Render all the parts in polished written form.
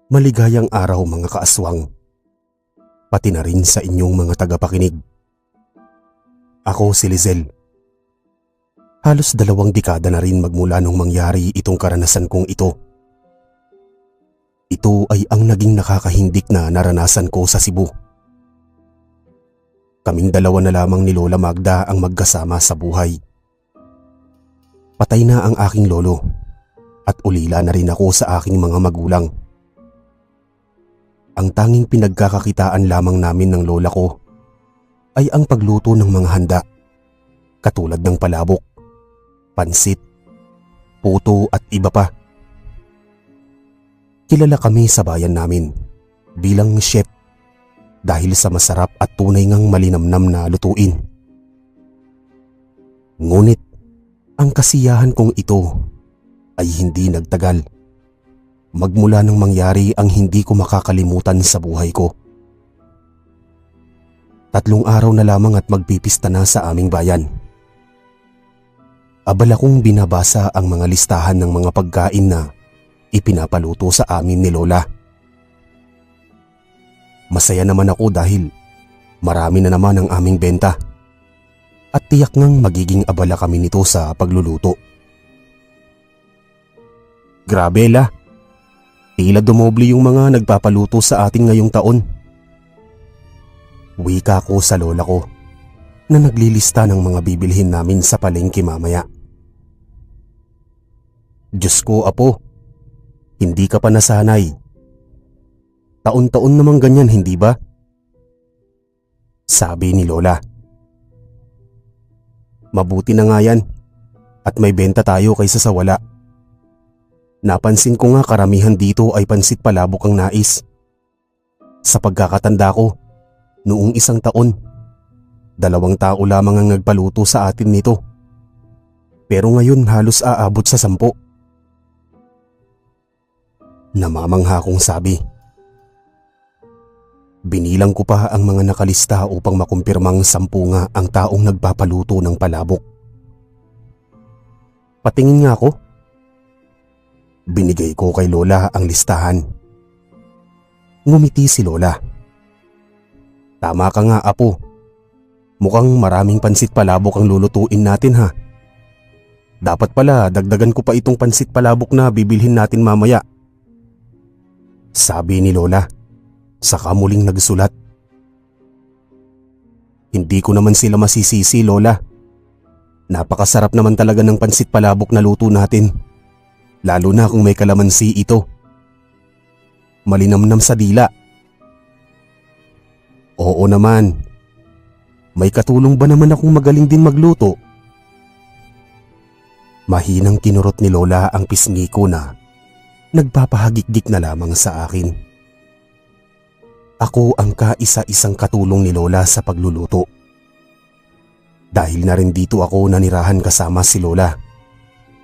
Maligayang araw mga kaaswang, pati na rin sa inyong mga tagapakinig. Ako si Lizel. Halos 2 dekada na rin magmula nung mangyari itong karanasan kong ito. Ito ay ang naging nakakahindik na naranasan ko sa Cebu. Kaming 2 na lamang ni Lola Magda ang magkasama sa buhay. Patay na ang aking lolo at ulila na rin ako sa aking mga magulang. Ang tanging pinagkakakitaan lamang namin ng lola ko ay ang pagluto ng mga handa, katulad ng palabok, pansit, puto at iba pa. Kilala kami sa bayan namin bilang chef dahil sa masarap at tunay ngang malinamnam na lutuin. Ngunit ang kasiyahan kong ito ay hindi nagtagal. Magmula nang mangyari ang hindi ko makakalimutan sa buhay ko. 3 araw na lamang at magpipista na sa aming bayan. Abala kong binabasa ang mga listahan ng mga pagkain na ipinapaluto sa amin ni Lola. Masaya naman ako dahil marami na naman ang aming benta at tiyak ngang magiging abala kami nito sa pagluluto. Grabe la! Tila dumoble yung mga nagpapaluto sa atin ngayong taon. Wika ko sa lola ko na naglilista ng mga bibilhin namin sa palengke mamaya. Diyos ko apo, hindi ka pa nasanay. Taon-taon namang ganyan, hindi ba? Sabi ni Lola. Mabuti na nga yan at may benta tayo kaysa sa wala. Napansin ko nga karamihan dito ay pansit palabok ang nais. Sa pagkakatanda ko, noong 1 taon, 2 tao lamang ang nagpaluto sa atin nito. Pero ngayon halos aabot sa 10. Namamangha kong sabi. Binilang ko pa ang mga nakalista upang makumpirmang 10 nga ang taong nagpapaluto ng palabok. Patingin nga ako. Binigay ko kay Lola ang listahan. Ngumiti si Lola. Tama ka nga apo. Mukhang maraming pansit palabok ang lulutuin natin ha. Dapat pala dagdagan ko pa itong pansit palabok na bibilhin natin mamaya. Sabi ni Lola, saka muling nagsulat. Hindi ko naman sila masisisi, Lola. Napakasarap naman talaga ng pansit palabok na luto natin. Lalo na kung may kalamansi ito. Malinamnam sa dila. Oo naman. May katulong ba naman akong magaling din magluto? Mahinang kinurot ni Lola ang pisngi ko na nagpapahagikdik na lamang sa akin. Ako ang kaisa-isang katulong ni Lola sa pagluluto. Dahil na rin dito ako nanirahan kasama si Lola,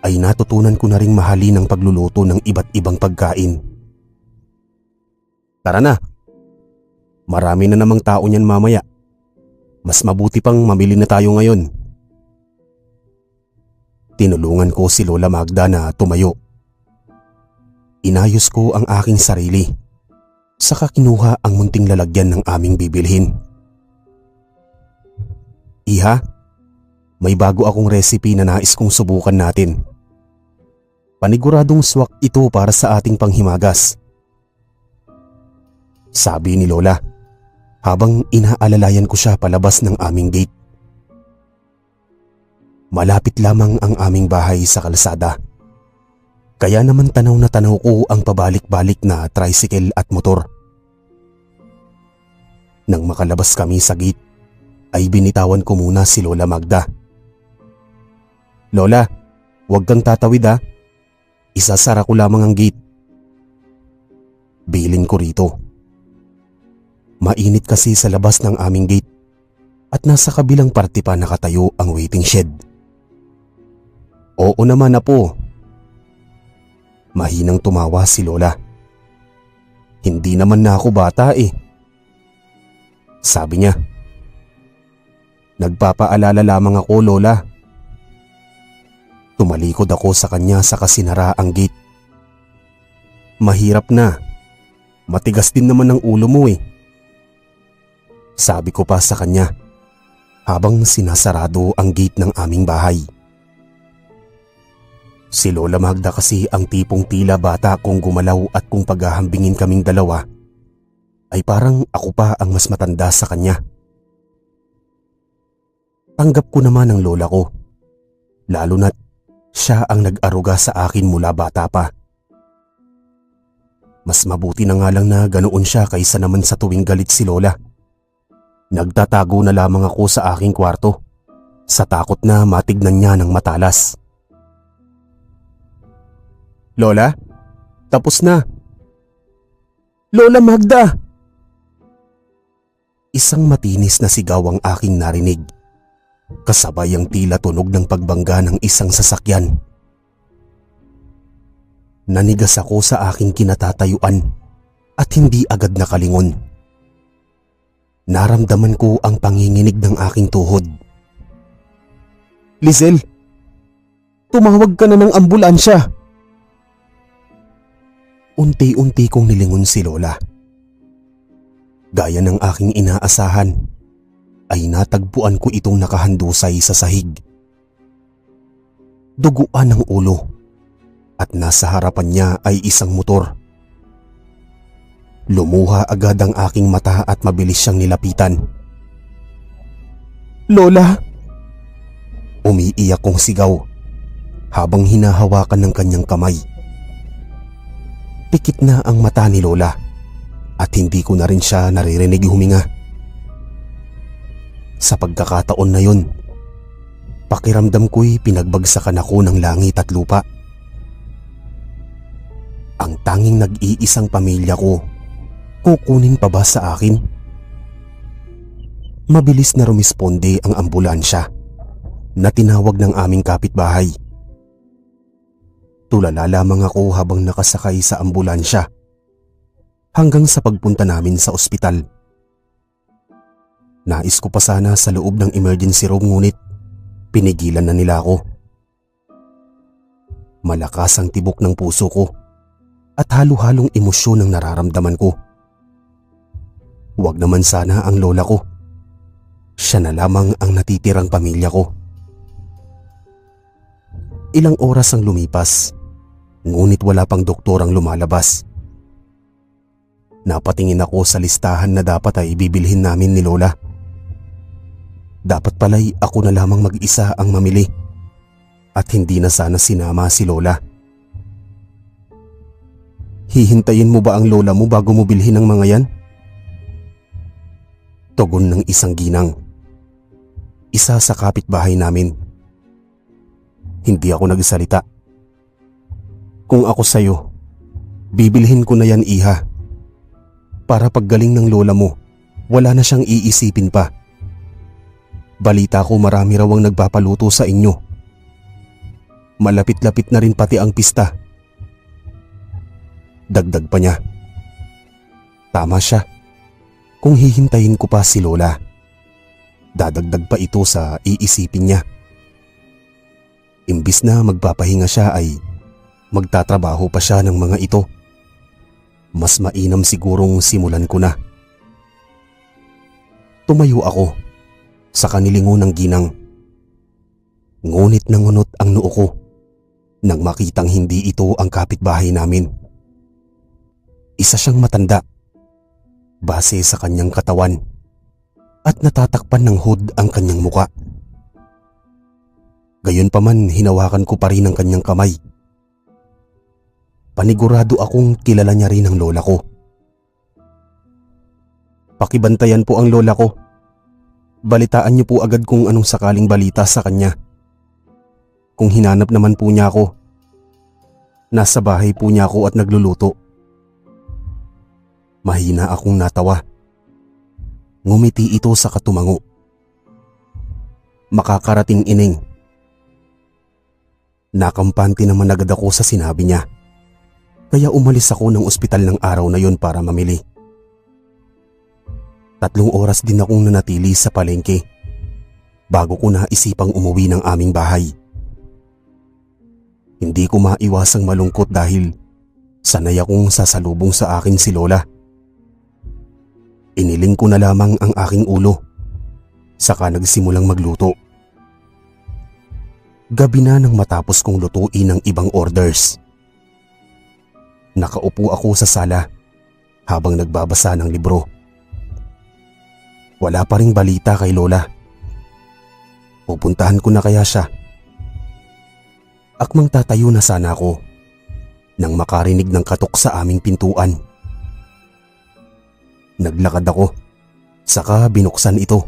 ay natutunan ko na ring mahalin ang pagluluto ng iba't ibang pagkain. Tara na. Marami na namang tao niyan mamaya. Mas mabuti pang mamili na tayo ngayon. Tinulungan ko si Lola Magda na tumayo. Inayos ko ang aking sarili. Saka kinuha ang munting lalagyan ng aming bibilhin. Iha, may bago akong recipe na nais kong subukan natin. Paniguradong swak ito para sa ating panghimagas. Sabi ni Lola habang inaalalayan ko siya palabas ng aming gate. Malapit lamang ang aming bahay sa kalsada. Kaya naman tanaw na tanaw ko ang pabalik-balik na tricycle at motor. Nang makalabas kami sa gate, ay binitawan ko muna si Lola Magda. Lola, huwag kang tatawid ha. Isasara ko lamang ang gate. Bilin ko rito. Mainit kasi sa labas ng aming gate at nasa kabilang parte pa nakatayo ang waiting shed. Oo naman apo. Mahinang tumawa si Lola. Hindi naman na ako bata eh. Sabi niya. Nagpapaalala lamang ako, Lola. Tumalikod ako sa kanya sa kasinara ang gate. Mahirap na Matigas din naman ang ulo mo eh. Sabi ko pa sa kanya habang sinasarado ang gate ng aming bahay. Si Lola Magda kasi ang tipong tila bata kung gumalaw at kung paghahambingin kaming dalawa ay parang ako pa ang mas matanda sa kanya. Tanggap ko naman ang lola ko, lalo na't siya ang nag-aruga sa akin mula bata pa. Mas mabuti na nga lang na ganoon siya kaysa naman sa tuwing galit si Lola. Nagtatago na lamang ako sa aking kwarto sa takot na matignan niya ng matalas. Lola, tapos na. Lola Magda! Isang matinis na sigaw ang aking narinig, kasabay ang tila tunog ng pagbangga ng isang sasakyan. Nanigas ako sa aking kinatatayuan at hindi agad nakalingon. Naramdaman ko ang panginginig ng aking tuhod. Lizelle, tumawag ka na ng ambulansya. Unti-unti kong nilingon si Lola. Gaya ng aking inaasahan, ay natagpuan ko itong nakahandusay sa sahig. Duguan ang ulo at nasa harapan niya ay isang motor. Lumuha agad ang aking mata at mabilis siyang nilapitan. Lola! Umiiyak kong sigaw habang hinahawakan ng kanyang kamay. Pikit na ang mata ni Lola at hindi ko na rin siya naririnig huminga. Sa pagkakataon na yun, pakiramdam ko'y pinagbagsakan ako ng langit at lupa. Ang tanging nag-iisang pamilya ko, kukunin pa ba sa akin? Mabilis na rumisponde ang ambulansya na tinawag ng aming kapitbahay. Tulala lamang ako habang nakasakay sa ambulansya hanggang sa pagpunta namin sa ospital. Nais ko pa sana sa loob ng emergency room ngunit pinigilan na nila ako. Malakas ang tibok ng puso ko at halo-halong emosyon ang nararamdaman ko. Huwag naman sana ang lola ko. Siya na lamang ang natitirang pamilya ko. Ilang oras ang lumipas, ngunit wala pang doktor ang lumalabas. Napatingin ako sa listahan na dapat ay bibilhin namin ni Lola. Dapat pala'y ako na lamang mag-isa ang mamili at hindi na sana sinama si Lola. Hihintayin mo ba ang lola mo bago mo bilhin ang mga yan? Tugon ng isang ginang, isa sa kapitbahay namin. Hindi ako nagsalita. Kung ako sa'yo, bibilhin ko na yan, iha. Para paggaling ng lola mo, wala na siyang iisipin pa. Balita ko marami raw ang nagpapaluto sa inyo. Malapit-lapit na rin pati ang pista. Dagdag pa niya. Tama siya. Kung hihintayin ko pa si Lola, dadagdag pa ito sa iisipin niya. Imbis na magpapahinga siya ay magtatrabaho pa siya ng mga ito. Mas mainam sigurong simulan ko na. Tumayo ako sa kanilingon ng ginang. Ngunit nangunot ang noo ko nang makitang hindi ito ang kapitbahay namin. Isa siyang matanda, base sa kanyang katawan, at natatakpan ng hood ang kanyang muka. Gayunpaman hinawakan ko pa rin ang kanyang kamay. Panigurado akong kilala niya rin ang lola ko. Pakibantayan po ang lola ko. Balitaan niyo po agad kung anong sakaling balita sa kanya. Kung hinanap naman po niya ako, nasa bahay po niya ako at nagluluto. Mahina akong natawa. Ngumiti ito sa katumango. Makakarating, ining. Nakampante naman agad ako sa sinabi niya. Kaya umalis ako ng ospital ng araw na yon para mamili. 3 oras din akong nanatili sa palengke bago ko naisipang umuwi ng aming bahay. Hindi ko maiwasang malungkot dahil sanay akong sasalubong sa akin si Lola Iniling ko na lamang ang aking ulo. Saka nagsimulang magluto. Gabi na nang matapos kong lutuin ng ibang orders. Nakaupo ako sa sala habang nagbabasa ng libro. Wala pa ring balita kay Lola. Pupuntahan ko na kaya siya? Akmang tatayo na sana ako nang makarinig ng katok sa aming pintuan. Naglakad ako, saka binuksan ito.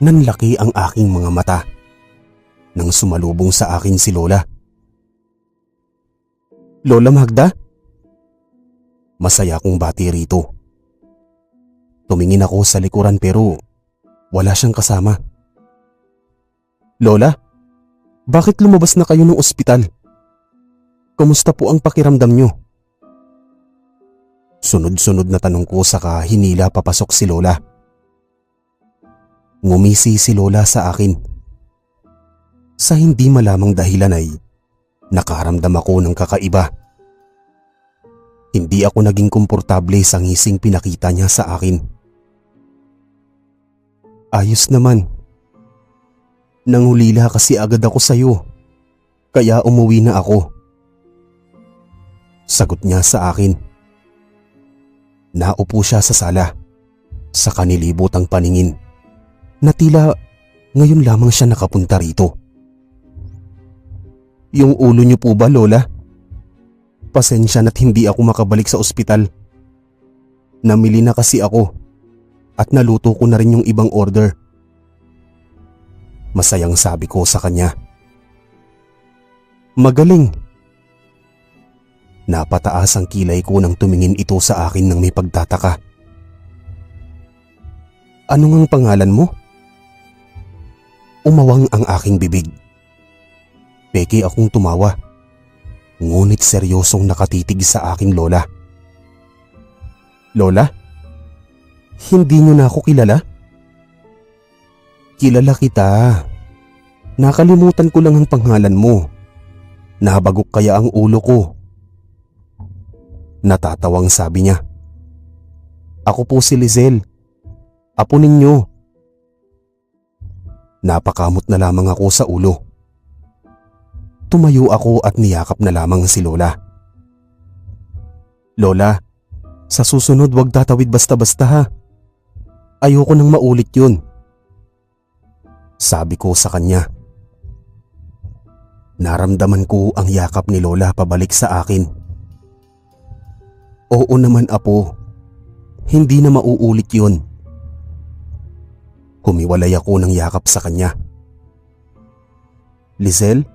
Nanlaki ang aking mga mata nang sumalubong sa akin si Lola. "Lola Magda?" Masaya kong bati rito. Tumingin ako sa likuran pero wala siyang kasama. "Lola, bakit lumabas na kayo ng ospital? Kumusta po ang pakiramdam niyo?" Sunod-sunod na tanong ko saka hinila papasok si Lola. Ngumisi si Lola sa akin. Sa hindi malamang dahilan ay nakaramdam ako ng kakaiba. Hindi ako naging komportable sa ngising pinakita niya sa akin. "Ayos naman. Nangulila kasi agad ako sa'yo, kaya umuwi na ako." Sagot niya sa akin. Naupo siya sa sala, sa kanilibot ang paningin, na tila ngayon lamang siya nakapunta rito. "Yung ulo niyo po ba, Lola? Pasensya na't hindi ako makabalik sa ospital. Namili na kasi ako at naluto ko na rin yung ibang order." Masayang sabi ko sa kanya. "Magaling." Napataas ang kilay ko nang tumingin ito sa akin ng may pagtataka. "Ano ngang pangalan mo?" Umawang ang aking bibig. Peke akong tumawa, ngunit seryosong nakatitig sa aking lola. "Lola, hindi niyo na ako kilala?" "Kilala kita. Nakalimutan ko lang ang pangalan mo. Nabagok kaya ang ulo ko." Natatawang sabi niya. "Ako po si Lizel. Apo ninyo." Napakamot na lamang ako sa ulo. Tumayo ako at niyakap na lamang si Lola. "Lola, sa susunod wag tatawid basta-basta ha. Ayoko nang maulit yun." Sabi ko sa kanya. Naramdaman ko ang yakap ni Lola pabalik sa akin. "Oo naman apo, hindi na mauulit yun." Humiwalay ako ng yakap sa kanya. "Lizel,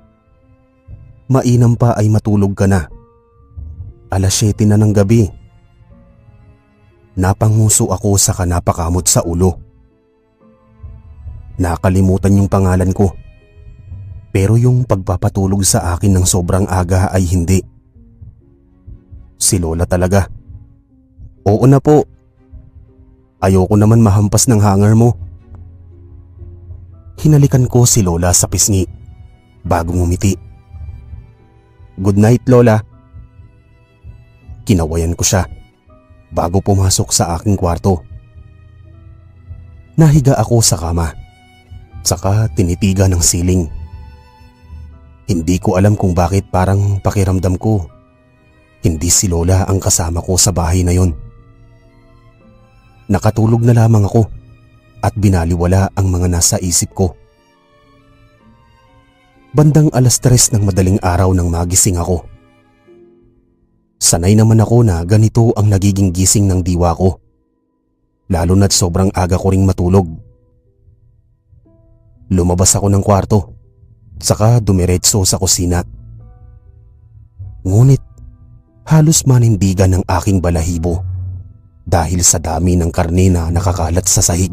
mainam pa ay matulog ka na. 7:00 na ng gabi." Napanguso ako saka napakamot sa ulo. Nakalimutan yung pangalan ko. Pero yung pagpapatulog sa akin ng sobrang aga ay hindi. Si Lola talaga. "Oo na po. Ayoko naman mahampas ng hanger mo." Hinalikan ko si Lola sa pisngi bago ngumiti. "Good night, Lola." Kinawayan ko siya bago pumasok sa aking kwarto. Nahiga ako sa kama, saka tinitigan ng siling. Hindi ko alam kung bakit parang pakiramdam ko hindi si Lola ang kasama ko sa bahay na yon. Nakatulog na lamang ako at binaliwala ang mga nasa isip ko. Bandang 3:00 ng madaling araw nang magising ako. Sanay naman ako na ganito ang nagiging gising ng diwa ko, lalo na't sobrang aga ko ring matulog. Lumabas ako ng kwarto, saka dumiretso sa kusina. Ngunit halos manindigan ng aking balahibo dahil sa dami ng karne na nakakalat sa sahig,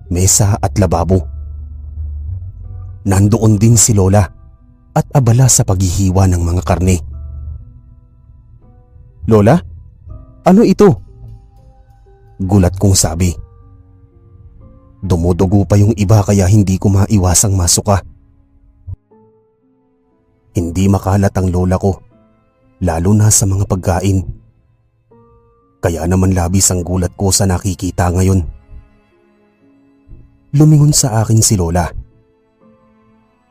mesa at lababo. Nandoon din si Lola at abala sa paghihiwa ng mga karne. "Lola, ano ito?" Gulat kong sabi. Dumudugo pa yung iba kaya hindi ko maiwasang masuka. Hindi makalat ang lola ko, lalo na sa mga pagkain. Kaya naman labis ang gulat ko sa nakikita ngayon. Lumingon sa akin si Lola.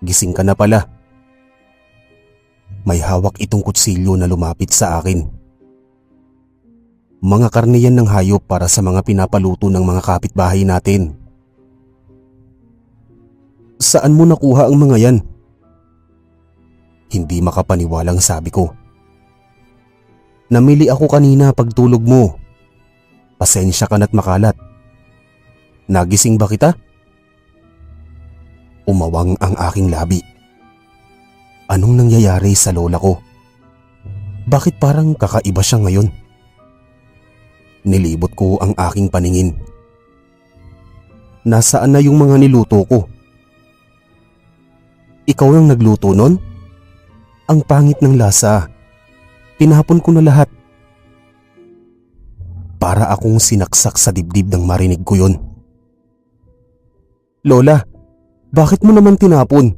Gising ka na pala. May hawak itong kutsilyo na lumapit sa akin. Mga karne yan ng hayop para sa mga pinapaluto ng mga kapitbahay natin. Saan mo nakuha ang mga yan? Hindi makapaniwalang sabi ko. Namili ako kanina pagtulog mo. Pasensya ka na't makalat. Nagising ba kita? Umawang ang aking labi. Anong nangyayari sa lola ko? Bakit parang kakaiba siya ngayon? Nilibot ko ang aking paningin. Nasaan na yung mga niluto ko? Ikaw ang nagluto nun? Ang pangit ng lasa. Tinapon ko na lahat. Para akong sinaksak sa dibdib nang marinig ko yun. Lola, bakit mo naman tinapon?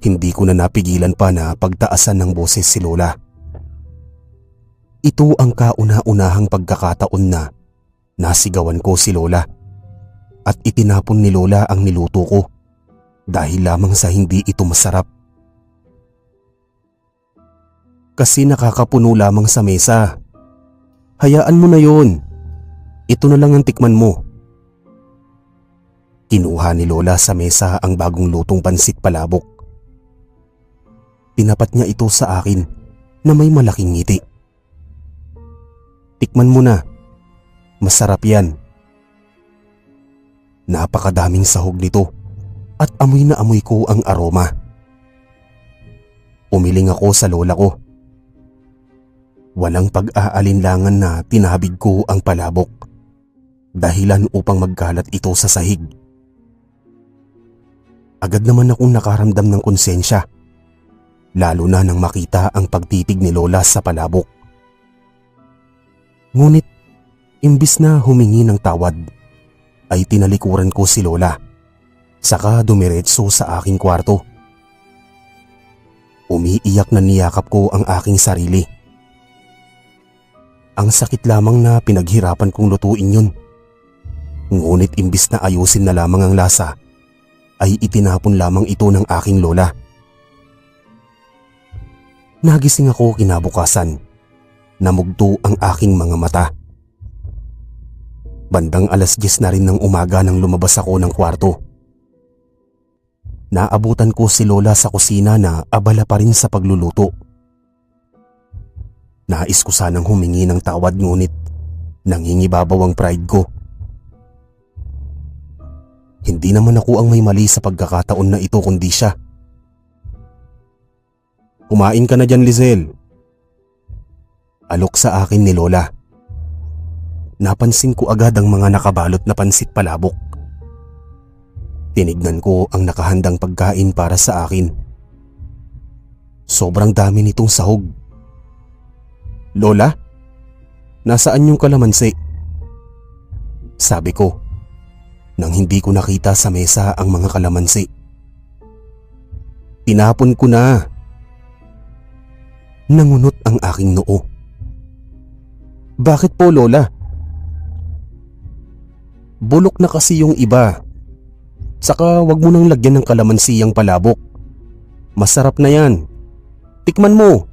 Hindi ko na napigilan pa na pagtaasan ng boses si Lola. Ito ang kauna-unahang pagkakataon na nasigawan ko si Lola at itinapon ni Lola ang niluto ko dahil lamang sa hindi ito masarap. Kasi nakakapuno lamang sa mesa. Hayaan mo na yon. Ito na lang ang tikman mo. Kinuha ni Lola sa mesa ang bagong lutong pansit palabok. Tinapat niya ito sa akin na may malaking ngiti. Tikman mo na. Masarap yan. Napakadaming sahog nito at amoy na amoy ko ang aroma. Umiling ako sa lola ko. Walang pag-aalinlangan na tinabig ko ang palabok. Dahilan upang magkalat ito sa sahig. Agad naman akong nakaramdam ng konsensya. Lalo na nang makita ang pagtitig ni Lola sa palabok. Ngunit, imbis na humingi ng tawad, ay tinalikuran ko si Lola. Saka dumiretso sa aking kwarto. Umiiyak na niyakap ko ang aking sarili. Ang sakit lamang na pinaghirapan kong lutuin yun. Ngunit imbis na ayusin na lamang ang lasa, ay itinapon lamang ito ng aking lola. Nagising ako kinabukasan. Namugto ang aking mga mata. Bandang 10:00 na rin ng umaga nang lumabas ako ng kwarto. Naabutan ko si Lola sa kusina na abala pa rin sa pagluluto. Nais ko sanang humingi ng tawad ngunit nangingibabaw ang pride ko. Hindi naman ako ang may mali sa pagkakataon na ito kundi siya. Kumain ka na dyan, Lizelle. Alok sa akin ni Lola. Napansin ko agad ang mga nakabalot na pansit palabok. Tinignan ko ang nakahandang pagkain para sa akin. Sobrang dami nitong sahog. Lola, nasaan yung kalamansi? Sabi ko, nang hindi ko nakita sa mesa ang mga kalamansi. Tinapon ko na. Nangunot ang aking noo. Bakit po, Lola? Bulok na kasi yung iba. Saka wag mo nang lagyan ng kalamansi ang palabok. Masarap na yan. Tikman mo.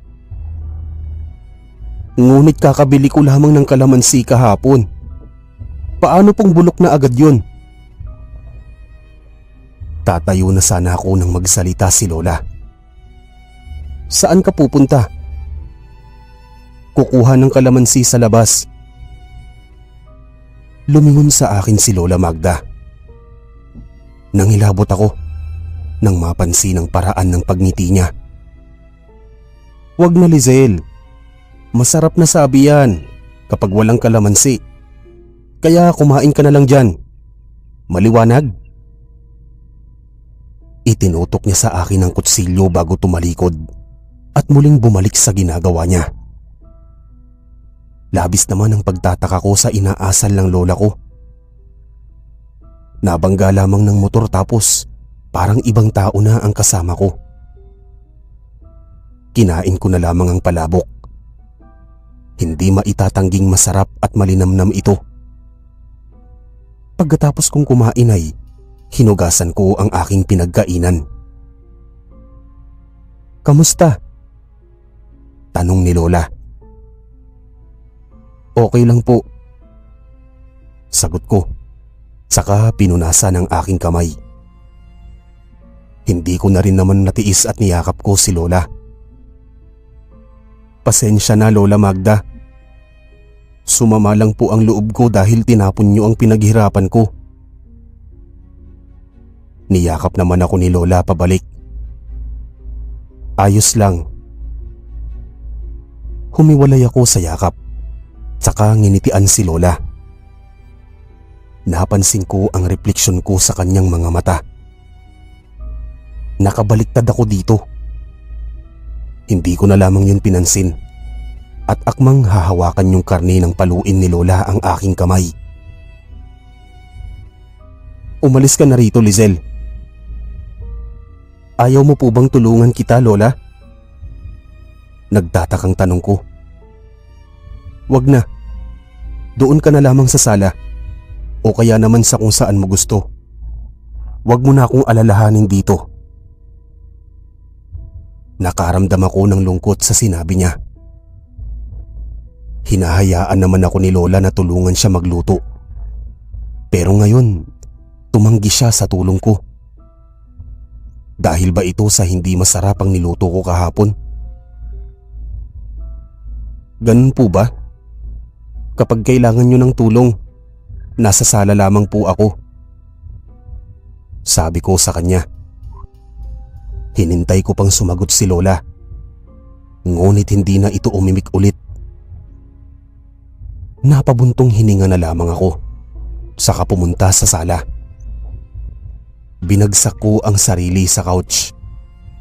Ngunit kakabili ko lamang ng kalamansi kahapon. Paano pong bulok na agad yun? Tatayo na sana ako nang magsalita si Lola. Saan ka pupunta? Kukuha ng kalamansi sa labas. Lumingon sa akin si Lola Magda. Nangilabot ako nang mapansin ang paraan ng pagngiti niya. Wag na, Lizelle. Masarap na sabi yan kapag walang kalamansi. Kaya kumain ka na lang dyan. Maliwanag? Itinutok niya sa akin ang kutsilyo bago tumalikod at muling bumalik sa ginagawa niya. Labis naman ang pagtataka ko sa inaasal ng lola ko. Nabangga lamang ng motor tapos parang ibang tao na ang kasama ko. Kinain ko na lamang ang palabok. Hindi maitatangging masarap at malinamnam ito. Pagkatapos kong kumain ay hinugasan ko ang aking pinagkainan. "Kamusta?" tanong ni Lola. "Okay lang po," sagot ko, saka pinunasan ang aking kamay. Hindi ko na rin naman natiis at niyakap ko si Lola. "Pasensya na, Lola Magda. Sumama lang po ang loob ko dahil tinapon niyo ang pinaghirapan ko." Niyakap naman ako ni Lola pabalik. "Ayos lang." Humiwalay ako sa yakap, saka nginitian si Lola. Napansin ko ang refleksyon ko sa kanyang mga mata. Nakabaliktad ako dito. Hindi ko na lamang yun pinansin at akmang hahawakan yung karne ng paluin ni Lola ang aking kamay. "Umalis ka na rito, Lizel. Ayaw mo po bang tulungan kita, Lola?" Nagtatakang tanong ko. "Wag na. Doon ka na lamang sa sala o kaya naman sa kung saan mo gusto. Wag mo na akong alalahanin dito." Nakaramdam ako ng lungkot sa sinabi niya. Hinahayaan naman ako ni Lola na tulungan siya magluto. Pero ngayon, tumanggi siya sa tulong ko. Dahil ba ito sa hindi masarap ang niluto ko kahapon? "Ganun po ba? Kapag kailangan nyo ng tulong, nasa sala lamang po ako," sabi ko sa kanya. Hinintay ko pang sumagot si Lola, ngunit hindi na ito umimik ulit. Napabuntong hininga na lamang ako, saka pumunta sa sala. Binagsak ko ang sarili sa couch,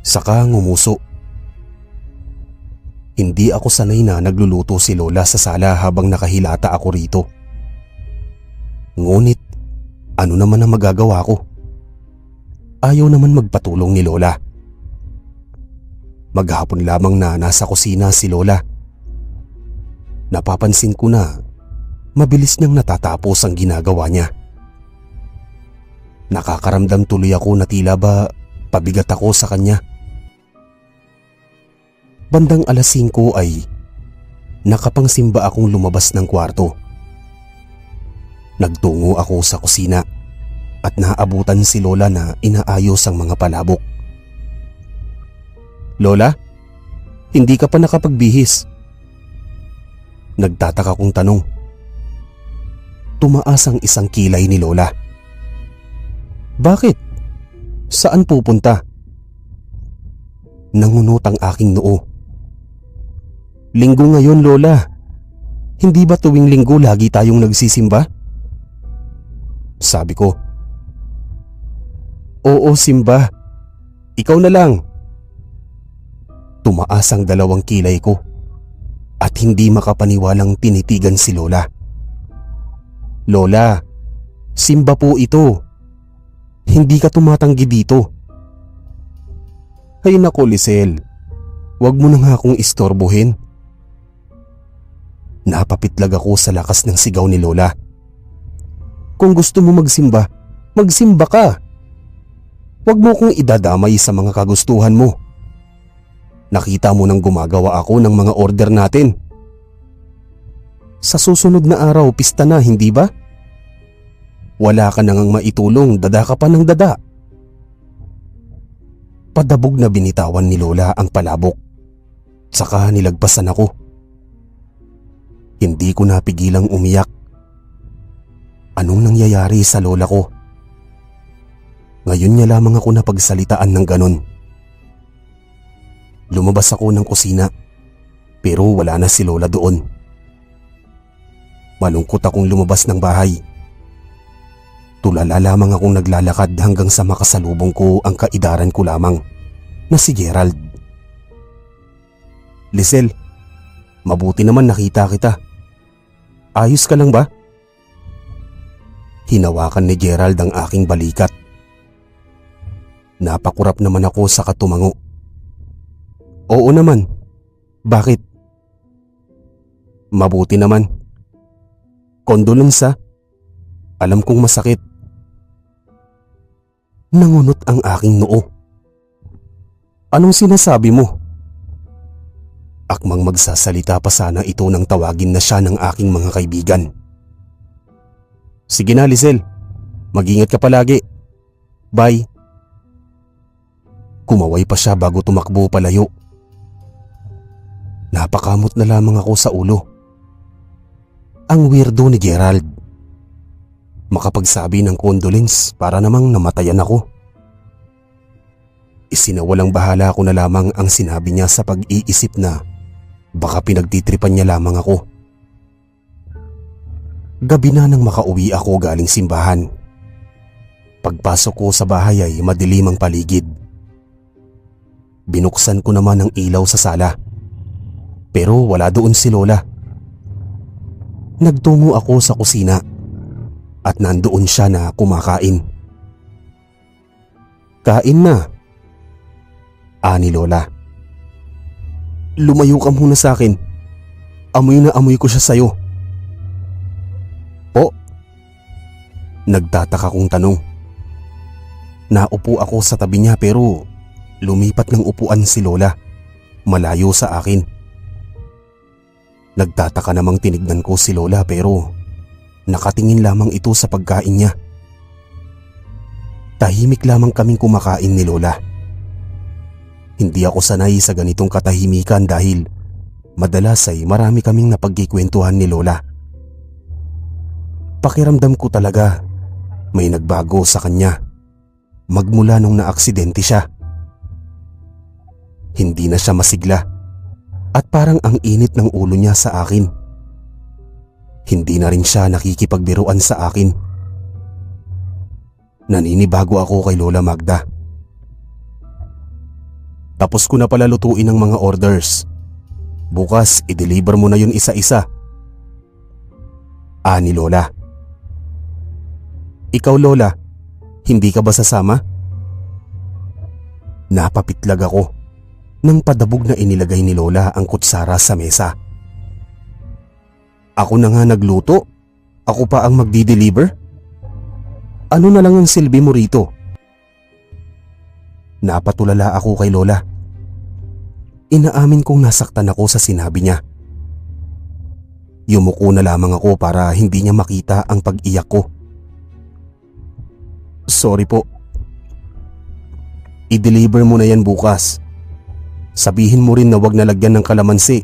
saka ngumuso. Hindi ako sanay na nagluluto si Lola sa sala habang nakahilata ako rito. Ngunit ano naman ang magagawa ko? Ayaw naman magpatulong ni Lola. Maghapon lamang na nasa kusina si Lola. Napapansin ko na mabilis niyang natatapos ang ginagawa niya. Nakakaramdam tuloy ako na tila ba pabigat ako sa kanya. Bandang 5:00 ay nakapangsimba akong lumabas ng kwarto. Nagtungo ako sa kusina at naabutan si Lola na inaayos ang mga palabok. "Lola, hindi ka pa nakapagbihis?" Nagtataka kong tanong. Tumaas ang isang kilay ni Lola. "Bakit? Saan pupunta?" Nangunot ang aking noo. "Linggo ngayon, Lola. Hindi ba tuwing linggo lagi tayong nagsisimba?" Sabi ko. "Oo, simba. Ikaw na lang." Tumaas ang dalawang kilay ko at hindi makapaniwalang tinitigan si Lola. "Lola, simba po ito. Hindi ka tumatanggi dito." "Ay nako, Lisel. Huwag mo na nga akong istorbohin." Napapitlag ako sa lakas ng sigaw ni Lola. "Kung gusto mo magsimba, magsimba ka. Huwag mo kong idadamay sa mga kagustuhan mo. Nakita mo nang gumagawa ako ng mga order natin. Sa susunod na araw, pista na, hindi ba? Wala ka nang maitulong, dada ka pa ng dada." Padabog na binitawan ni Lola ang palabok, saka nilagpasan ako. Hindi ko napigilang umiyak. Anong nangyayari sa lola ko? Ngayon niya lamang ako napagsalitaan ng ganon. Lumabas ako ng kusina, pero wala na si Lola doon. Malungkot akong lumabas ng bahay. Tulala lamang akong naglalakad hanggang sa makasalubong ko ang kaidaran ko lamang na si Gerald. "Lisel, mabuti naman nakita kita. Ayos ka lang ba?" Hinawakan ni Gerald ang aking balikat. Napakurap naman ako sa katumango. "Oo naman. Bakit?" Mabuti naman. Kondolensa. Alam kong masakit. Nangunot ang aking noo. Anong sinasabi mo? Akmang magsasalita pa sana ito nang tawagin na siya ng aking mga kaibigan. Sige na, Lisel. Mag-ingat ka palagi. Bye. Kumaway pa siya bago tumakbo palayo. Napakamot na lamang ako sa ulo. Ang weirdo ni Gerald. Makapagsabi ng condolence para namang namatayan ako. Isinawalang bahala ko na lamang ang sinabi niya sa pag-iisip na baka pinagtitripan niya lamang ako. Gabi na nang makauwi ako galing simbahan. Pagpasok ko sa bahay ay madilim ang paligid. Binuksan ko naman ang ilaw sa sala. Pero wala doon si Lola. Nagtungo ako sa kusina at nandoon siya na kumakain. Kain na, ani Lola. Lumayo ka muna sa akin. Amoy na amoy ko siya sa'yo. Po? Nagtataka kong tanong. Naupo ako sa tabi niya pero lumipat ng upuan si Lola, malayo sa akin. Nagtataka namang tinignan ko si Lola pero nakatingin lamang ito sa pagkain niya. Tahimik lamang kaming kumakain ni Lola. Hindi ako sanay sa ganitong katahimikan dahil madalas ay marami kaming napagkikwentuhan ni Lola. Pakiramdam ko talaga may nagbago sa kanya magmula nung naaksidente siya. Hindi na siya masigla. At parang ang init ng ulo niya sa akin. Hindi na rin siya nakikipagbiruan sa akin. Naninibago ako kay Lola Magda. Tapos ko na pala lutuin ang mga orders. Bukas i-deliver mo na yun isa-isa. Ani Lola. Ikaw Lola, hindi ka ba sasama? Napapitlag ako nang padabog na inilagay ni Lola ang kutsara sa mesa. Ako na nga nagluto? Ako pa ang magdi-deliver? Ano na lang ang silbi mo rito? Napatulala ako kay Lola. Inaamin kong nasaktan ako sa sinabi niya. Yumuko na lamang ako para hindi niya makita ang pag-iyak ko. Sorry po. I-deliver mo na yan bukas. Sabihin mo rin na wag nalagyan ng kalamansi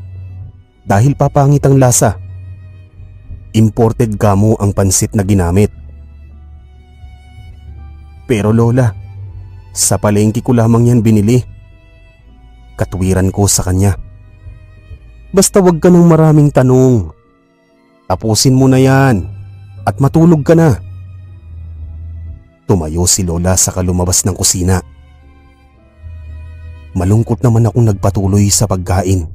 dahil papangit ang lasa. Imported kamo ang pansit na ginamit. Pero Lola, sa palengke ko lamang yan binili. Katwiran ko sa kanya. Basta wag ka ng maraming tanong. Tapusin mo na yan at matulog ka na. Tumayo si Lola saka lumabas ng kusina. Malungkot naman akong nagpatuloy sa pagkain.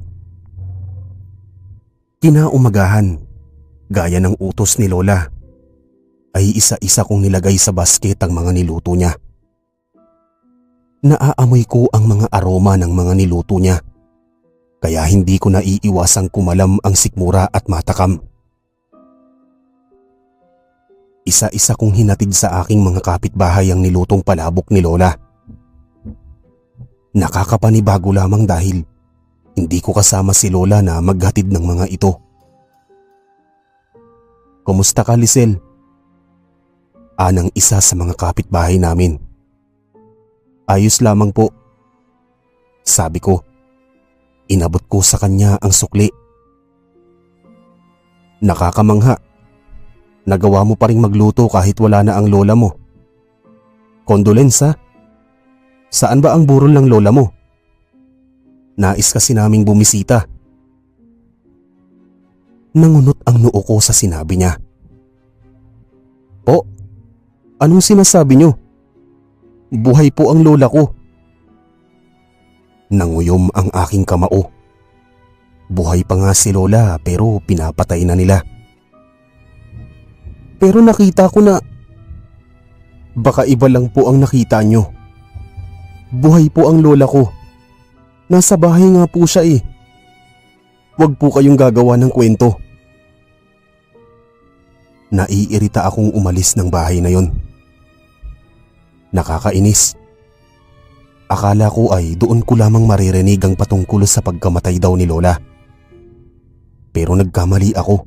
Kinaumagahan, gaya ng utos ni Lola, ay isa-isa kong nilagay sa basket ang mga niluto niya. Naaamoy ko ang mga aroma ng mga niluto niya, kaya hindi ko naiiwasang kumalam ang sikmura at matakam. Isa-isa kong hinatid sa aking mga kapitbahay ang nilutong palabok ni Lola. Nakakapanibago lamang dahil hindi ko kasama si Lola na maghatid ng mga ito. Kumusta ka, Lisel? Anang isa sa mga kapitbahay namin. Ayos lamang po. Sabi ko. Inabot ko sa kanya ang sukli. Nakakamangha. Nagawa mo pa ring magluto kahit wala na ang lola mo. Kondolensa. Saan ba ang burol ng lola mo? Nais kasi naming bumisita. Nangunot ang noo ko sa sinabi niya. Po, anong sinasabi niyo? Buhay po ang lola ko. Nanguyom ang aking kamao. Buhay pa nga si Lola pero pinapatay na nila. Pero nakita ko na... Baka iba lang po ang nakita niyo. Buhay po ang lola ko. Nasa bahay nga po siya eh. Huwag po kayong gagawa ng kwento. Naiirita akong umalis ng bahay na yon. Nakakainis. Akala ko ay doon ko lamang maririnig ang patungkol sa pagkamatay daw ni Lola. Pero nagkamali ako.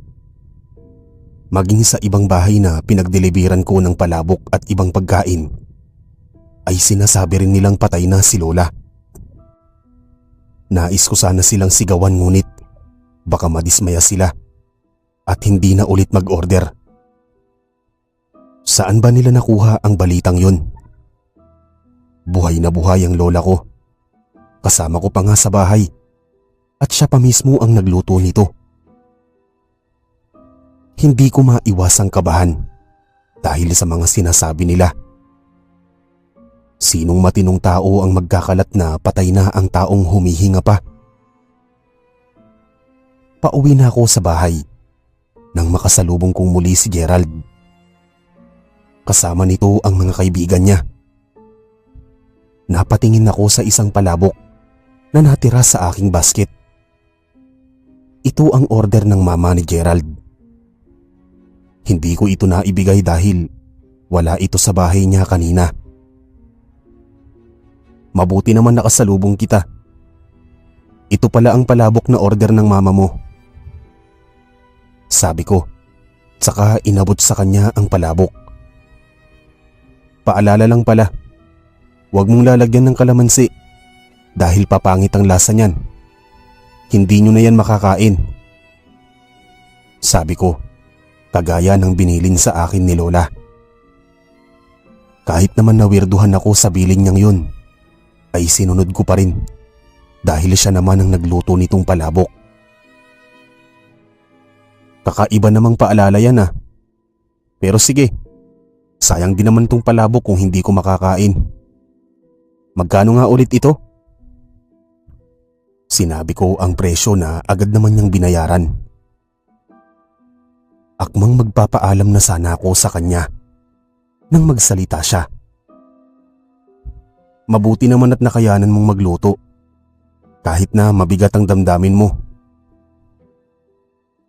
Maging sa ibang bahay na pinagdeliveran ko ng palabok at ibang pagkain, ay sinasabi rin nilang patay na si Lola. Nais ko sana silang sigawan ngunit baka madismaya sila at hindi na ulit mag-order. Saan ba nila nakuha ang balitang yun? Buhay na buhay ang lola ko. Kasama ko pa nga sa bahay at siya pa mismo ang nagluto nito. Hindi ko maiwasang kabahan dahil sa mga sinasabi nila. Sinong matinong tao ang magkakalat na patay na ang taong humihinga pa? Pauwi na ako sa bahay nang makasalubong kong muli si Gerald. Kasama nito ang mga kaibigan niya. Napatingin ako sa isang palabok na natira sa aking basket. Ito ang order ng mama ni Gerald. Hindi ko ito naibigay dahil wala ito sa bahay niya kanina. Mabuti naman nakasalubong kita. Ito pala ang palabok na order ng mama mo. Sabi ko, saka inabot sa kanya ang palabok. Paalala lang pala, huwag mong lalagyan ng kalamansi dahil papangit ang lasa niyan. Hindi nyo na yan makakain. Sabi ko, kagaya ng binilin sa akin ni Lola. Kahit naman nawirduhan ako sa biling niyang yun, ay sinunod ko pa rin dahil siya naman ang nagluto nitong palabok. Kakaiba namang paalala yan ah. Pero sige, sayang din naman tong palabok kung hindi ko makakain. Magkano nga ulit ito? Sinabi ko ang presyo na agad naman niyang binayaran. Akmang magpapaalam na sana ako sa kanya nang magsalita siya. Mabuti naman at nakayanan mong magluto kahit na mabigat ang damdamin mo.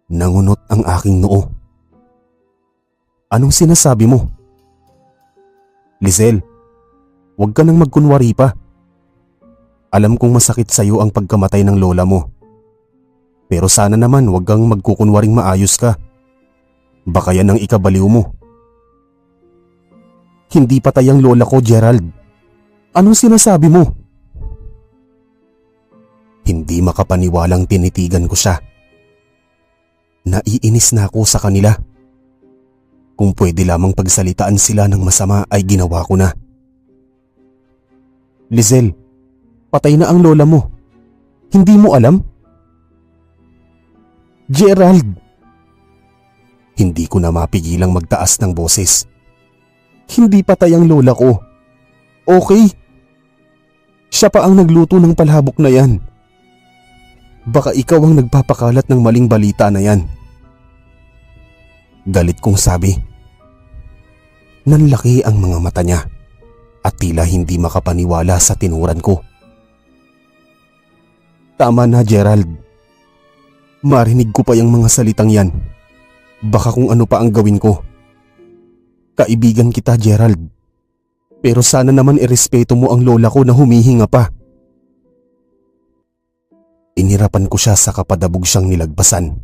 Nangunot ang aking noo. Anong sinasabi mo? Lizelle, huwag ka nang magkunwari pa. Alam kong masakit sa'yo ang pagkamatay ng lola mo. Pero sana naman huwag kang magkukunwaring maayos ka. Baka yan ang ikabaliw mo. Hindi patay ang lola ko, Gerald. Anong sinasabi mo? Hindi makapaniwalang tinitigan ko siya. Naiinis na ako sa kanila. Kung pwede lamang pagsalitaan sila ng masama ay ginawa ko na. Lizelle, patay na ang lola mo. Hindi mo alam? Gerald! Hindi ko na mapigilang magtaas ng boses. Hindi patay ang lola ko. Okay? Siya pa ang nagluto ng palhabok na yan. Baka ikaw ang nagpapakalat ng maling balita na yan. Galit kong sabi. Nanlaki ang mga mata niya at tila hindi makapaniwala sa tinuran ko. Tama na, Gerald. Marinig ko pa yung mga salitang yan. Baka kung ano pa ang gawin ko. Kaibigan kita, Gerald. Pero sana naman irespeto mo ang lola ko na humihinga pa. Inirapan ko siya sa kapadabog siyang nilagpasan.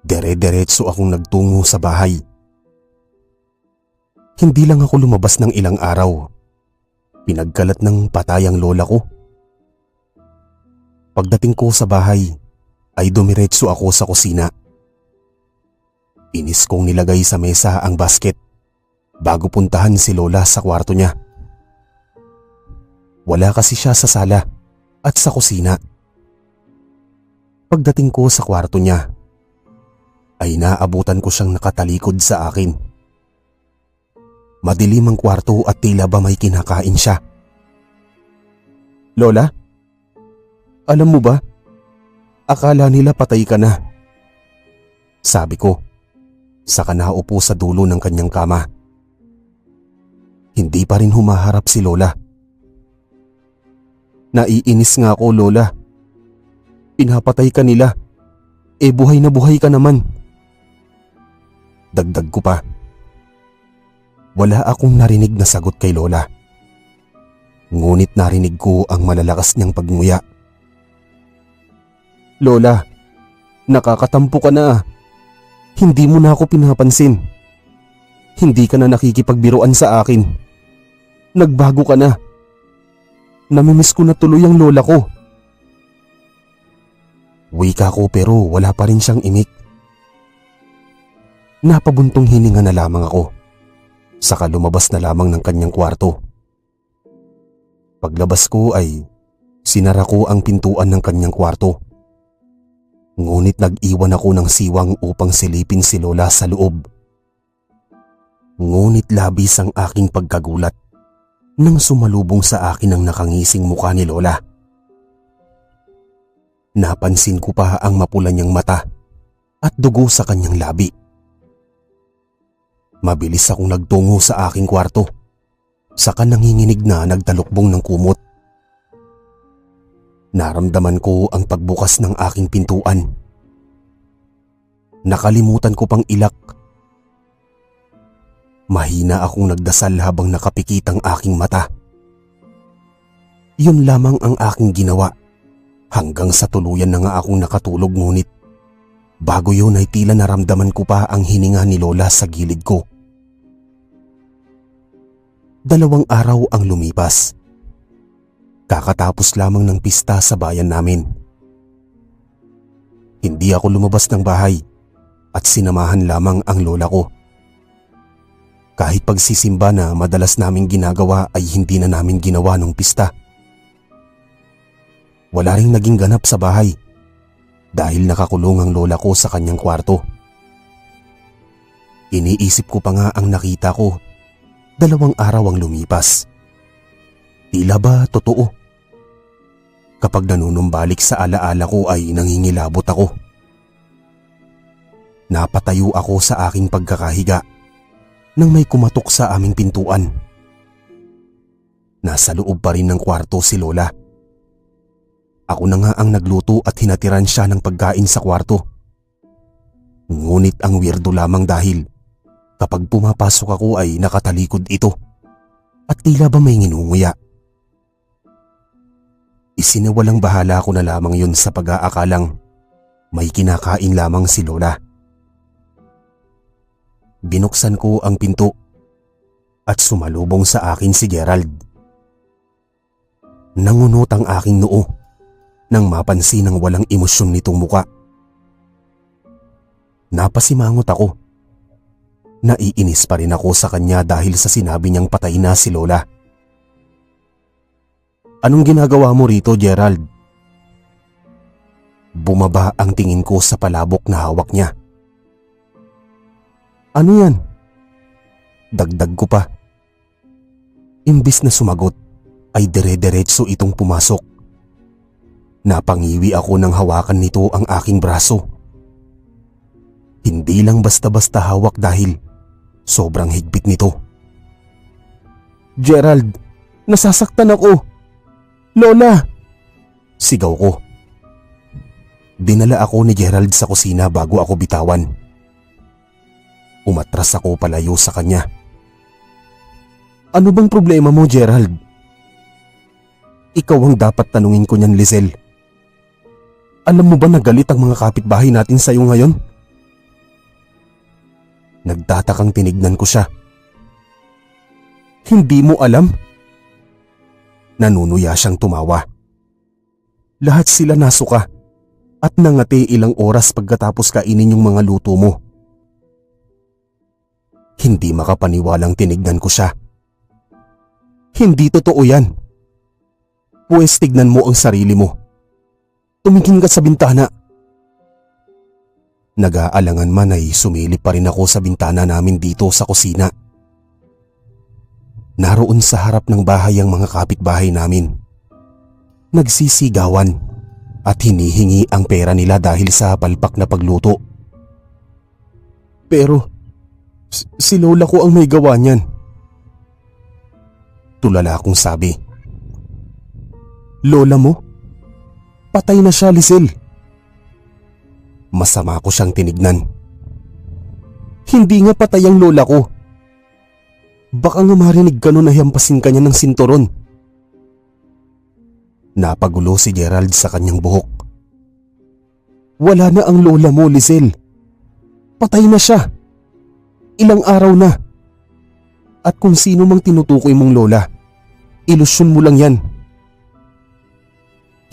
Dere-deretso akong nagtungo sa bahay. Hindi lang ako lumabas ng ilang araw. Pinagkalat ng patay ang lola ko. Pagdating ko sa bahay, ay dumiretso ako sa kusina. Inis kong nilagay sa mesa ang basket bago puntahan si lola sa kwarto niya. Wala kasi siya sa sala at sa kusina. Pagdating ko sa kwarto niya, ay naabutan ko siyang nakatalikod sa akin. Madilim ang kwarto at tila ba may kinakain siya. Lola? Alam mo ba? Akala nila patay ka na. Sabi ko, saka naupo sa dulo ng kanyang kama. Hindi pa rin humaharap si Lola. Naiinis nga ako, Lola. Pinapatay ka nila. Buhay na buhay ka naman. Dagdag ko pa. Wala akong narinig na sagot kay Lola. Ngunit narinig ko ang malalakas niyang pagnguya. Lola, nakakatampo ka na. Hindi mo na ako pinapansin. Hindi ka na nakikipagbiruan sa akin. Nagbago ka na. Namimiss ko na tuloy ang lola ko. Wika ko pero wala pa rin siyang imik. Napabuntong hininga na lamang ako. Saka lumabas na lamang ng kanyang kwarto. Paglabas ko ay sinara ko ang pintuan ng kanyang kwarto. Ngunit nag-iwan ako ng siwang upang silipin si Lola sa loob. Ngunit labis ang aking pagkagulat nang sumalubong sa akin ang nakangising mukha ni Lola. Napansin ko pa ang mapula niyang mata at dugo sa kanyang labi. Mabilis akong nagtungo sa aking kwarto. Saka nanginginig na nagtalukbong ng kumot. Naramdaman ko ang pagbukas ng aking pintuan. Nakalimutan ko pang ilak. Mahina akong nagdasal habang nakapikit ang aking mata. Yun lamang ang aking ginawa hanggang sa tuluyan na nga akong nakatulog, ngunit bago yun ay tila naramdaman ko pa ang hininga ni Lola sa gilid ko. 2 araw ang lumipas. Kakatapos lamang ng pista sa bayan namin. Hindi ako lumabas ng bahay at sinamahan lamang ang lola ko. Kahit pagsisimba na madalas naming ginagawa ay hindi na namin ginawa nung pista. Wala ring naging ganap sa bahay dahil nakakulong ang lola ko sa kanyang kwarto. Iniisip ko pa nga ang nakita ko 2 araw ang lumipas. Tila ba totoo? Kapag nanunumbalik sa alaala ko ay nangingilabot ako. Napatayo ako sa aking pagkakahiga nang may kumatok sa aming pintuan. Nasa loob pa rin ng kwarto si Lola. Ako na nga ang nagluto at hinatiran siya ng pagkain sa kwarto. Ngunit ang weirdo lamang dahil kapag pumapasok ako ay nakatalikod ito at tila ba may nginunguya. Isinawalang bahala ko na lamang yun sa pag-aakalang may kinakain lamang si Lola. Binuksan ko ang pinto at sumalubong sa akin si Gerald. Nangunot ang aking noo nang mapansin ang walang emosyon nitong muka. Napasimangot ako. Naiinis pa rin ako sa kanya dahil sa sinabi niyang patay na si Lola. Anong ginagawa mo rito, Gerald? Bumaba ang tingin ko sa palabok na hawak niya. Ano yan? Dagdag ko pa. Imbis na sumagot ay dire-diretso itong pumasok. Napangiwi ako nang hawakan nito ang aking braso. Hindi lang basta-basta hawak dahil sobrang higpit nito. Gerald, nasasaktan ako. Lola! Sigaw ko. Dinala ako ni Gerald sa kusina bago ako bitawan. Umatras ako palayo sa kanya. Ano bang problema mo, Gerald? Ikaw ang dapat tanungin ko niyan, Lizelle. Alam mo ba na galit ang mga kapitbahay natin sa iyo ngayon? Nagtatakang tinignan ko siya. Hindi mo alam? Nanunuya siyang tumawa. Lahat sila nasuka at nangati ilang oras pagkatapos kainin yung mga luto mo. Hindi makapaniwalang tinignan ko siya. Hindi totoo yan. Pwes tignan mo ang sarili mo. Tumingin ka sa bintana. Nag-aalangan man ay sumilip pa rin ako sa bintana namin dito sa kusina. Naroon sa harap ng bahay ang mga kapitbahay namin. Nagsisigawan at hinihingi ang pera nila dahil sa palpak na pagluto. Pero si Lola ko ang may gawa niyan. Tulala akong sabi. Lola mo? Patay na siya, Lizelle. Masama ko siyang tinignan. Hindi nga patay ang lola ko. Baka nga marinig ka nun na hampasin ka niya ng sinturon. Napagulo si Gerald sa kanyang buhok. Wala na ang lola mo, Lizelle. Patay na siya. Ilang araw na. At kung sino mang tinutukoy mong lola, ilusyon mo lang yan.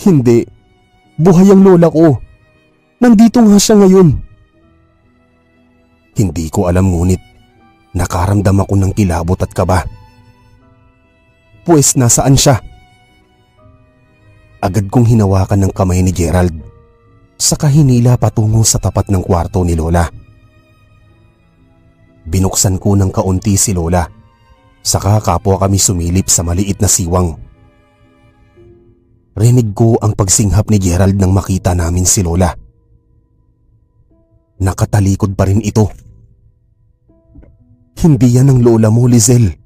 Hindi. Buhay ang lola ko. Nandito nga siya ngayon. Hindi ko alam ngunit nakaramdam ako ng kilabot at kaba. Pwes nasaan siya? Agad kong hinawakan ng kamay ni Gerald, saka hinila patungo sa tapat ng kwarto ni Lola. Binuksan ko ng kaunti si Lola, saka kapwa kami sumilip sa maliit na siwang. Rinig ko ang pagsinghap ni Gerald nang makita namin si Lola. Nakatalikod pa rin ito. Hindi yan ang lola mo, Lizelle.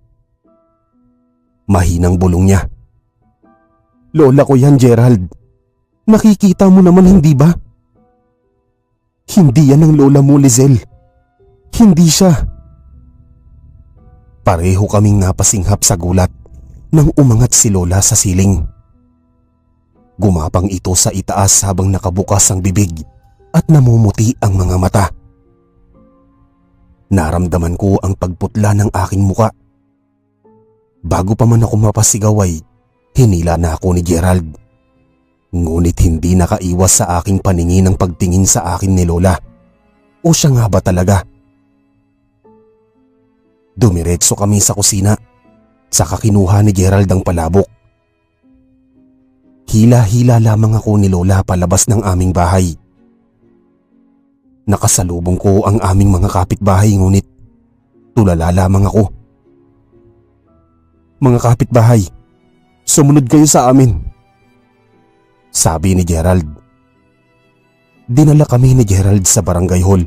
Mahinang bulong niya. Lola ko yan, Gerald. Nakikita mo naman, hindi ba? Hindi yan ang lola mo, Lizelle. Hindi siya. Pareho kaming napasinghap sa gulat nang umangat si Lola sa siling. Gumapang ito sa itaas habang nakabukas ang bibig at namumuti ang mga mata. Naramdaman ko ang pagputla ng aking muka. Bago pa man ako mapasigaw ay hinila na ako ni Gerald. Ngunit hindi nakaiwas sa aking paningin ang pagtingin sa akin ni Lola. O siya nga ba talaga? Dumiretso kami sa kusina, saka kinuha ni Gerald ang palabok. Hila-hila lamang ako ni Lola palabas ng aming bahay. Nakasalubong ko ang aming mga kapitbahay ngunit tulala lamang ako. Mga kapitbahay, sumunod kayo sa amin, sabi ni Gerald. Dinala kami ni Gerald sa barangay hall.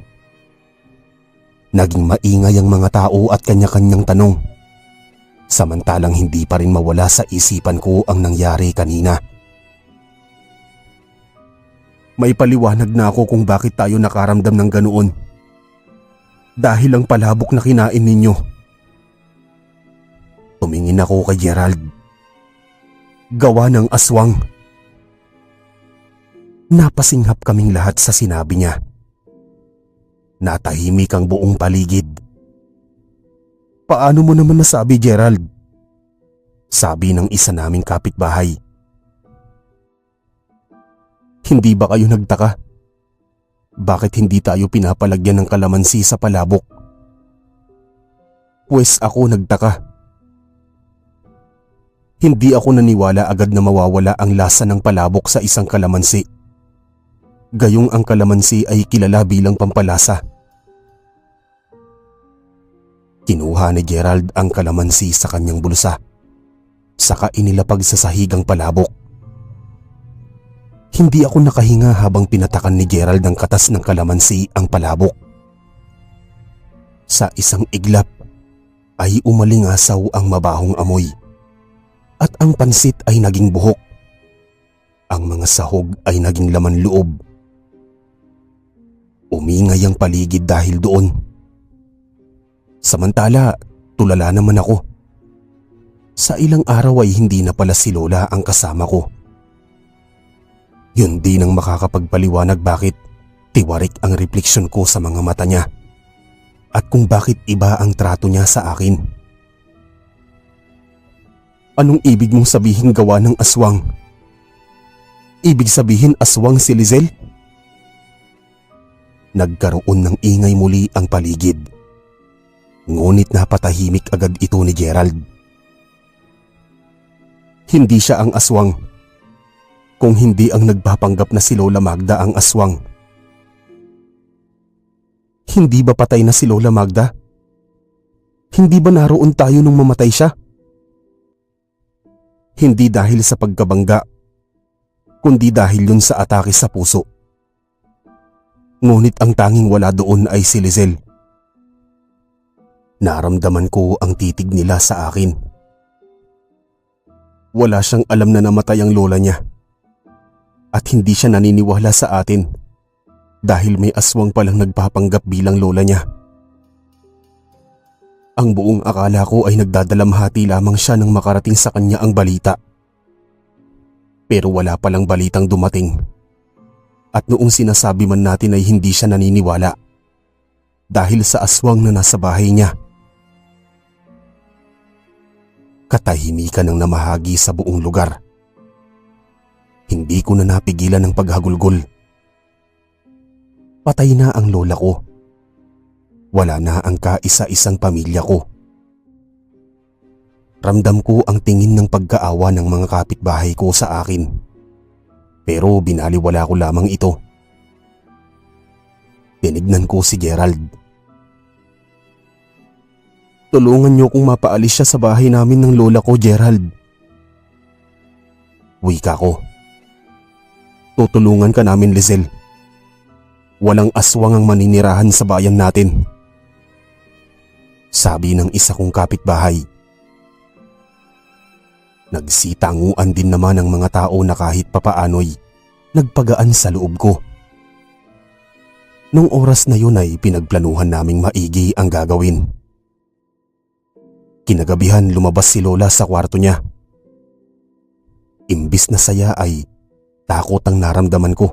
Naging maingay ang mga tao at kanya-kanyang tanong. Samantalang hindi pa rin mawala sa isipan ko ang nangyari kanina. May paliwanag na ako kung bakit tayo nakaramdam ng ganoon. Dahil ang palabok na kinain ninyo. Tumingin ako kay Gerald. Gawa ng aswang. Napasinghap kaming lahat sa sinabi niya. Natahimik ang buong paligid. Paano mo naman nasabi, Gerald? Sabi ng isa naming kapitbahay. Hindi ba kayo nagtaka? Bakit hindi tayo pinapalagyan ng kalamansi sa palabok? Pwes ako nagtaka. Hindi ako naniwala agad na mawawala ang lasa ng palabok sa isang kalamansi. Gayong ang kalamansi ay kilala bilang pampalasa. Kinuha ni Gerald ang kalamansi sa kanyang bulsa, saka inilapag sa sahigang palabok. Hindi ako nakahinga habang pinatakan ni Gerald ng katas ng kalamansi ang palabok. Sa isang iglap ay umalingasaw ang mabahong amoy at ang pansit ay naging buhok. Ang mga sahog ay naging laman loob. Umingay ang paligid dahil doon. Samantala, tulala naman ako. Sa ilang araw ay hindi na pala si Lola ang kasama ko. Yun din ang makakapagpaliwanag bakit tiwarik ang refleksyon ko sa mga mata niya at kung bakit iba ang trato niya sa akin. Anong ibig mong sabihin gawa ng aswang? Ibig sabihin aswang si Lizelle? Nagkaroon ng ingay muli ang paligid. Ngunit napatahimik agad ito ni Gerald. Hindi siya ang aswang. Kung hindi ang nagpapanggap na si Lola Magda ang aswang. Hindi ba patay na si Lola Magda? Hindi ba naroon tayo nung mamatay siya? Hindi dahil sa pagkabangga, kundi dahil yun sa atake sa puso. Ngunit ang tanging wala doon ay si Lizelle. Naramdaman ko ang titig nila sa akin. Wala siyang alam na namatay ang lola niya. At hindi siya naniniwala sa atin dahil may aswang palang nagpapanggap bilang lola niya. Ang buong akala ko ay nagdadalamhati lamang siya nang makarating sa kanya ang balita. Pero wala palang balitang dumating. At noong sinasabi man natin ay hindi siya naniniwala dahil sa aswang na nasa bahay niya. Katahimikan ang namahagi sa buong lugar. Hindi ko na napigilan ang paghagulgol. Patay na ang lola ko. Wala na ang kaisa-isang pamilya ko. Ramdam ko ang tingin ng pagkaawa ng mga kapitbahay ko sa akin. Pero binaliwala ko lamang ito. Tinignan ko si Gerald. Tulungan niyo kung mapaalis siya sa bahay namin ng lola ko, Gerald. Wika ko. Tutulungan ka namin, Lizelle. Walang aswang ang maninirahan sa bayan natin. Sabi ng isa kong kapitbahay. Nagsitanguan din naman ang mga tao na kahit papaano'y nagpagaan sa loob ko. Nung oras na yun ay pinagplanuhan naming maigi ang gagawin. Kinagabihan lumabas si Lola sa kwarto niya. Imbis na saya ay takot ang naramdaman ko.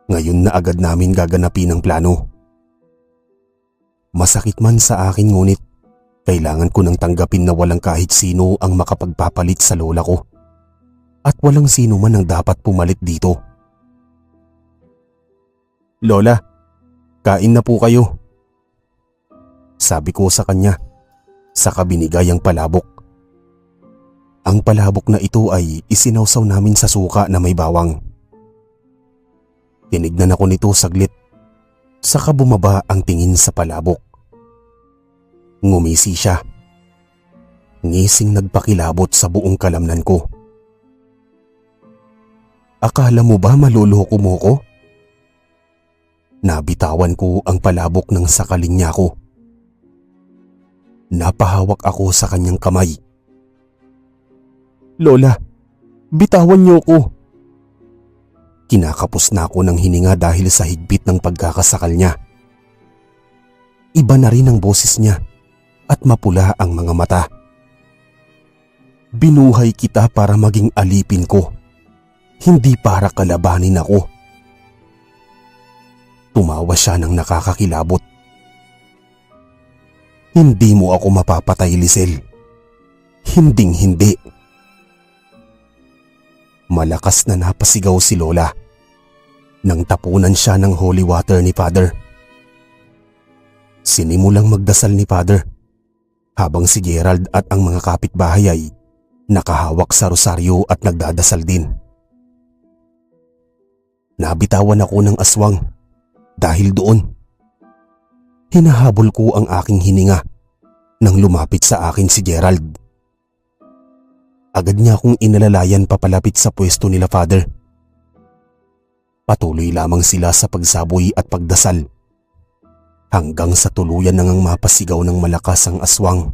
Ngayon na agad namin gaganapin ang plano. Masakit man sa akin ngunit kailangan ko nang tanggapin na walang kahit sino ang makapagpapalit sa lola ko. At walang sino man ang dapat pumalit dito. Lola, kain na po kayo. Sabi ko sa kanya, saka binigay ang palabok. Ang palabok na ito ay isinawsaw namin sa suka na may bawang. Tinignan ako nito saglit, saka bumaba ang tingin sa palabok. Ngumisi siya. Ngising nagpakilabot sa buong kalamnan ko. Akala mo ba maluloko mo ko? Nabitawan ko ang palabok ng sakaling niya ko. Napahawak ako sa kanyang kamay. Lola, bitawan niyo ko. Kinakapos na ako ng hininga dahil sa higpit ng pagkakasakal niya. Iba na rin ang boses niya at mapula ang mga mata. Binuhay kita para maging alipin ko, hindi para kalabanin ako. Tumawa siya ng nakakakilabot. Hindi mo ako mapapatay, Lizelle. Hinding-hindi. Malakas na napasigaw si Lola nang tapunan siya ng holy water ni Father. Sinimulang magdasal ni Father habang si Gerald at ang mga kapitbahay ay nakahawak sa rosaryo at nagdadasal din. Nabitawan ako ng aswang dahil doon. Hinahabol ko ang aking hininga nang lumapit sa akin si Gerald. Agad niya akong inalalayan papalapit sa pwesto nila Father. Patuloy lamang sila sa pagsaboy at pagdasal hanggang sa tuluyan nang mapasigaw ng malakas ang aswang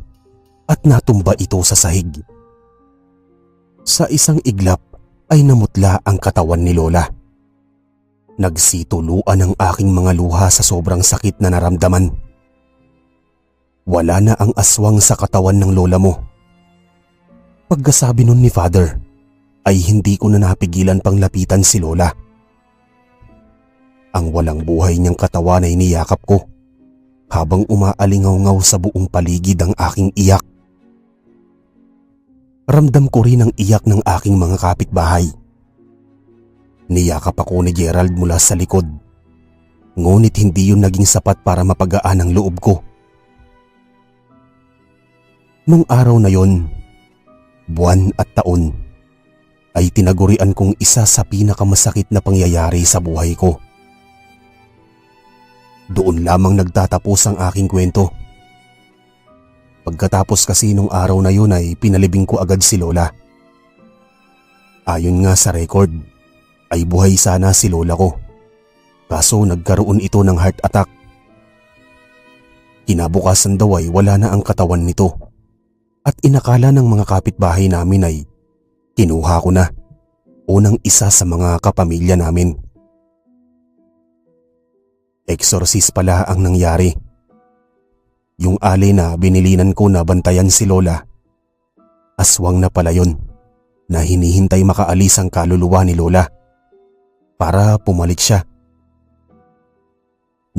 at natumba ito sa sahig. Sa isang iglap ay namutla ang katawan ni Lola. Nagsituluan ang aking mga luha sa sobrang sakit na naramdaman. Wala na ang aswang sa katawan ng lola mo. Pagkasabi nun ni Father ay hindi ko na napigilan pang lapitan si Lola. Ang walang buhay niyang katawan ay niyakap ko habang umaalingaw-ngaw sa buong paligid ang aking iyak. Ramdam ko rin ang iyak ng aking mga kapitbahay. Niyakap ako ni Gerald mula sa likod, ngunit hindi yun naging sapat para mapagaan ang loob ko. Nung araw na yon, buwan at taon, ay tinagurian kong isa sa pinakamasakit na pangyayari sa buhay ko. Doon lamang nagtatapos ang aking kwento. Pagkatapos kasi nung araw na yun ay pinalibing ko agad si Lola. Ayon nga sa record, ay buhay sana si Lola ko. Kaso nagkaroon ito ng heart attack. Kinabukasan daw ay wala na ang katawan nito. At inakala ng mga kapitbahay namin ay kinuha ko na unang isa sa mga kapamilya namin. Exorcist pala ang nangyari. Yung alay na binilinan ko na bantayan si Lola, aswang na pala yun na hinihintay makaalis ang kaluluwa ni Lola para pumalit siya.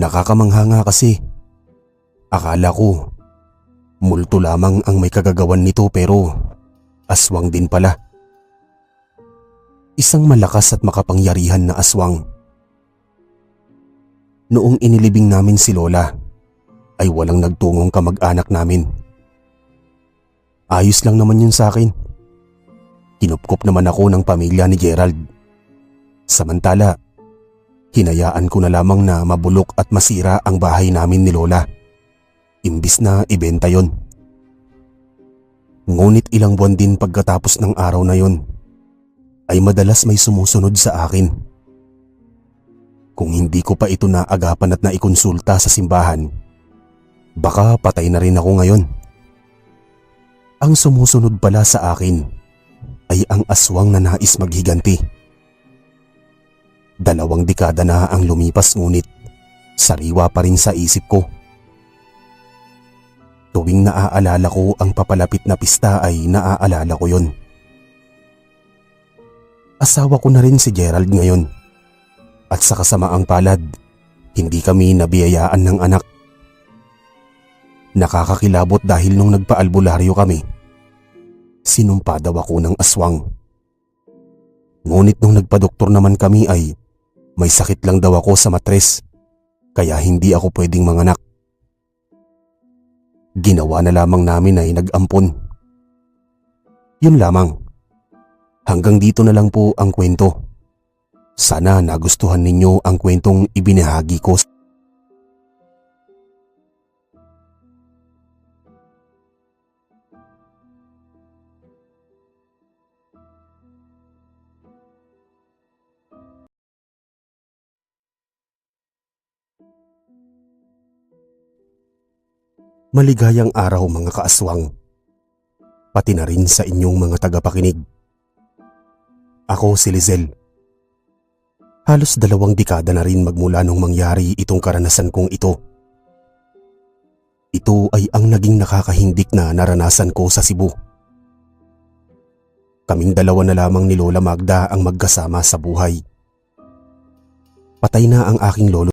Nakakamangha nga kasi. Akala ko multo lamang ang may kagagawan nito pero aswang din pala. Isang malakas at makapangyarihan na aswang. Noong inilibing namin si Lola ay walang nagtungong kamag-anak namin. Ayos lang naman yun sa akin. Kinupkop naman ako ng pamilya ni Gerald. Samantala, hinayaan ko na lamang na mabulok at masira ang bahay namin ni Lola, imbis na ibenta yon. Ngunit ilang buwan din pagkatapos ng araw na yon, ay madalas may sumusunod sa akin. Kung hindi ko pa ito naagapan at naikonsulta sa simbahan, baka patay na rin ako ngayon. Ang sumusunod pala sa akin ay ang aswang na nais maghiganti. 2 dekada na ang lumipas ngunit sariwa pa rin sa isip ko. Tuwing naaalala ko ang papalapit na pista ay naaalala ko yon. Asawa ko na rin si Gerald ngayon at sa kasamaang palad, hindi kami nabiyayaan ng anak. Nakakakilabot dahil nung nagpaalbularyo kami, sinumpa daw ako ng aswang. Ngunit nung nagpadoktor naman kami ay may sakit lang daw ako sa matres, kaya hindi ako pwedeng manganak. Ginawa na lamang namin ay nag-ampon. Yun lamang. Hanggang dito na lang po ang kwento. Sana nagustuhan ninyo ang kwentong ibinahagi ko. Maligayang araw mga kaaswang, pati na rin sa inyong mga tagapakinig. Ako si Lizel. Halos 2 dekada na rin magmula nung mangyari itong karanasan kong ito. Ito ay ang naging nakakahindik na naranasan ko sa Cebu. Kaming 2 na lamang ni Lola Magda ang magkasama sa buhay. Patay na ang aking lolo